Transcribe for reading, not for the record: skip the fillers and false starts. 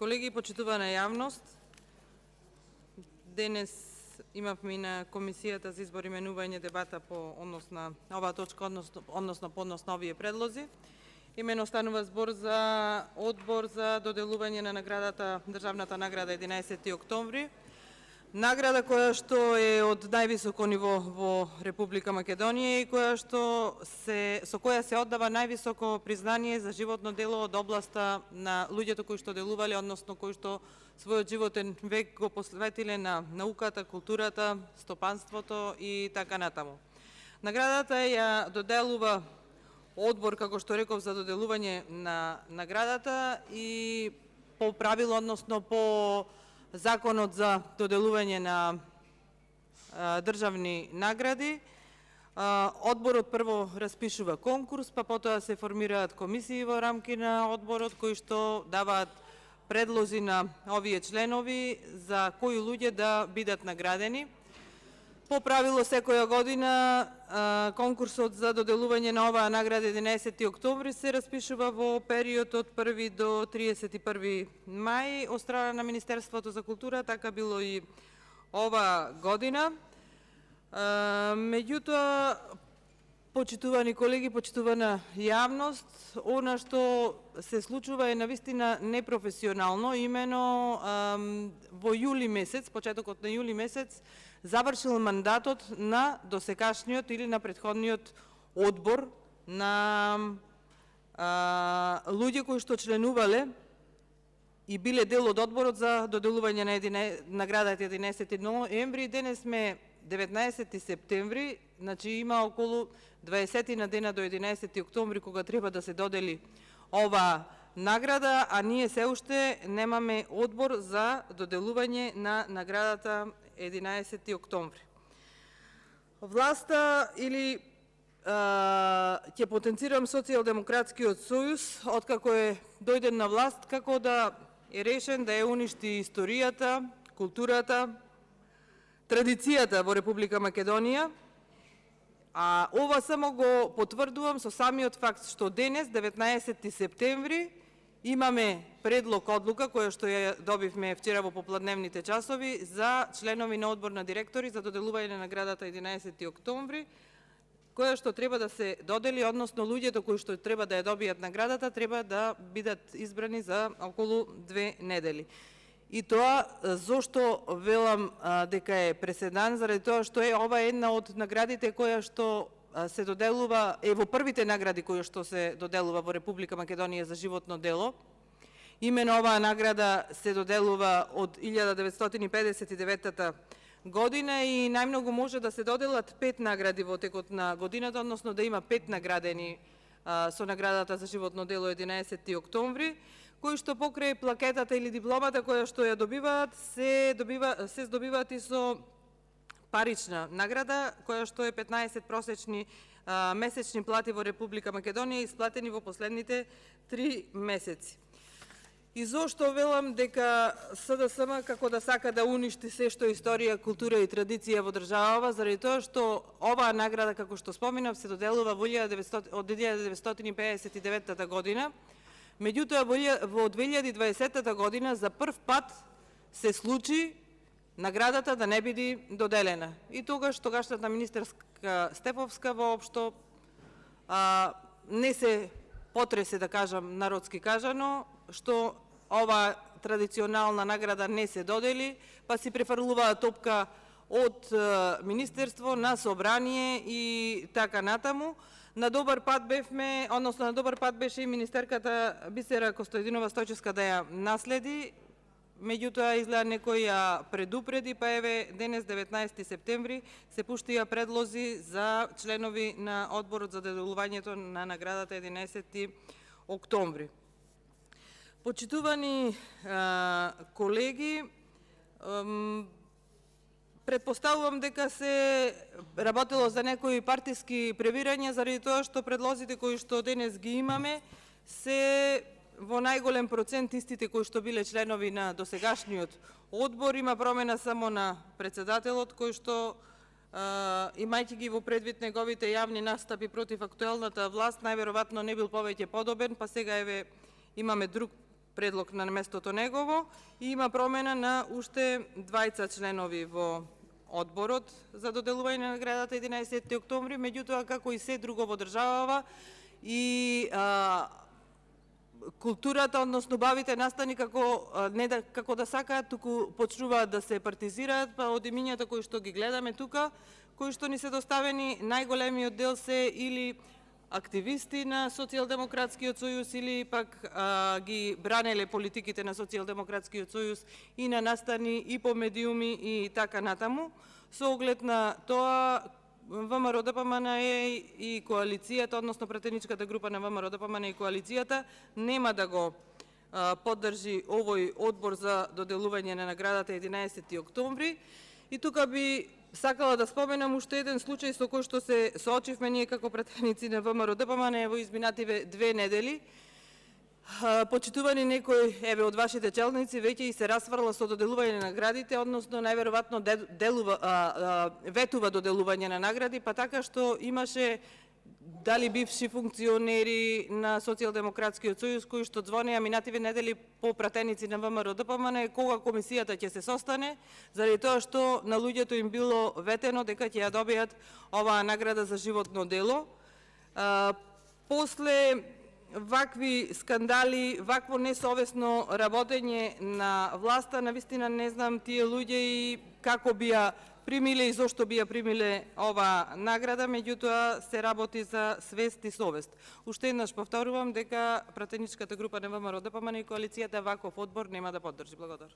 колеги, почитувана јавност, денес имавме и на Комисијата за избор и именување дебата по однос на оваа точка, односно по однос на овие предлози. Имено станува збор за одбор за доделување на наградата, државната награда 11 октомври. Награда која што е од највисоко ниво во Република Македонија и со која се оддава највисоко признание за животно дело од областа на луѓето кои што делувале, односно кои што својот животен век го посветиле на науката, културата, стопанството и така натаму. Наградата ја доделува одбор, како што реков, за доделување на наградата и по правило, односно по Законот за доделување на државни награди. Одборот прво распишува конкурс, па потоа се формираат комисии во рамки на одборот кои што даваат предлози на овие членови за кои луѓе да бидат наградени. По правило секоја година конкурсот за доделување на оваа награда 11 октомври се распишува во период од 1 до 31 мај од страна на Министерството за култура, така било и ова година. Меѓутоа, почитувани колеги, почитувана јавност, она што се случува е навистина непрофесионално, имено во јули месец, почетокот на јули месец, завршил мандатот на досекашниот или на претходниот одбор на луѓе кои што членувале и биле дел од одборот за доделување на наградата 11 ноември. Денес сме 19 септември, значи има околу 20 на дена до 11 октомври кога треба да се додели ова награда, а ние се уште немаме одбор за доделување на наградата 11 октомври. Власта или ќе потенцирам Социјалдемократскиот сојуз, откако е дојден на власт, како да е решен да ја уништи историјата, културата, традицијата во Република Македонија, а ова само го потврдувам со самиот факт што денес, 19 септември, имаме предлог одлука која што ја добивме вчера во попладневните часови за членови на одбор на директори за доделување на наградата 11 октомври, која што треба да се додели, односно луѓето кои што треба да ја добијат наградата треба да бидат избрани за околу 2 недели. И тоа зошто велам дека е преседан, заради тоа што е ова една од наградите која што се доделува, е во првите награди кои што се доделува во Република Македонија за животно дело. Имено оваа награда се доделува од 1959 година и најмногу може да се доделат 5 награди во текот на годината, односно да има 5 наградени со наградата за животно дело 11 октомври, кои што покрај плакетата или дипломата која што ја добиваат, се здобиваат и со парична награда, која што е 15 просечни месечни плати во Република Македонија, исплатени во последните 3 месеци. И зошто велам дека СДСМ како да сака да уништи се што е историја, култура и традиција во државава, заради тоа што оваа награда, како што споминав, се доделува од 1959 година. Меѓутоа, во 2020 година за прв пат се случи наградата да не биде доделена. И тогашната министерска Стефовска воопшто не се потресе, да кажам, народски кажано, што ова традиционална награда не се додели, па си префрлуваа топка од министерство на собрание и така натаму. На добар пат бевме, односно на добар пат беше и министерката Бисера Костадинова Стојчевска да ја наследи, меѓутоа изгледа некој ја предупреди, па еве денес 19 септември се пуштија предлози за членови на одборот за доделувањето на наградата 11 октомври. Почитувани колеги, претпоставувам дека се работело за некои партиски превирања, заради тоа што предлозите кои што денес ги имаме се во најголем процент истите кои што биле членови на досегашниот одбор. Има промена само на председателот, кој што, имајќи ги во предвид неговите јавни настапи против актуелната власт, најверојатно не бил повеќе подобен, па сега еве имаме друг предлог на местото негово и има промена на уште 20 членови во одборот за доделување на наградата 11 октомври, меѓутоа како и се друго во државава и културата, односно бавите настани како не да како да сакаат, туку почнуваат да се партизираат, па од имињата кои што ги гледаме тука, кои што ни се доставени, најголемиот дел се или активисти на Социјалдемократскиот сојуз или пак ги бранеле политиките на Социјалдемократскиот сојуз и на настани и по медиуми и така натаму. Со оглед на тоа, ВМРО ДПМН и коалицијата, односно пратеничката група на ВМРО ДПМН и коалицијата нема да го поддржи овој одбор за доделување на наградата 11 октомври. И тука би сакала да споменам уште еден случај со кој што се соочивме ние како пратеници на ВМРО ДПМН во изминативе 2 недели. Почитувани некој од вашите челници веќе и се расфрла со доделување на наградите, односно најверојатно ветува доделување на награди, па така што имаше дали бивши функционери на Социјалдемократскиот сојуз кои што звонеа минативе недели по пратеници на ВМРО ДПМН кога комисијата ќе се состане, заради тоа што на луѓето им било ветено дека ќе ја добијат оваа награда за животно дело. После вакви скандали, вакво несовесно работење на власта, навистина не знам тие луѓе и како би ја примиле и зошто би ја примиле оваа награда, меѓутоа се работи за свест и совест. Уште еднаш повторувам дека пратеничката група на ВМРО ДПМН и коалицијата ваков одбор нема да поддржи. Благодарам.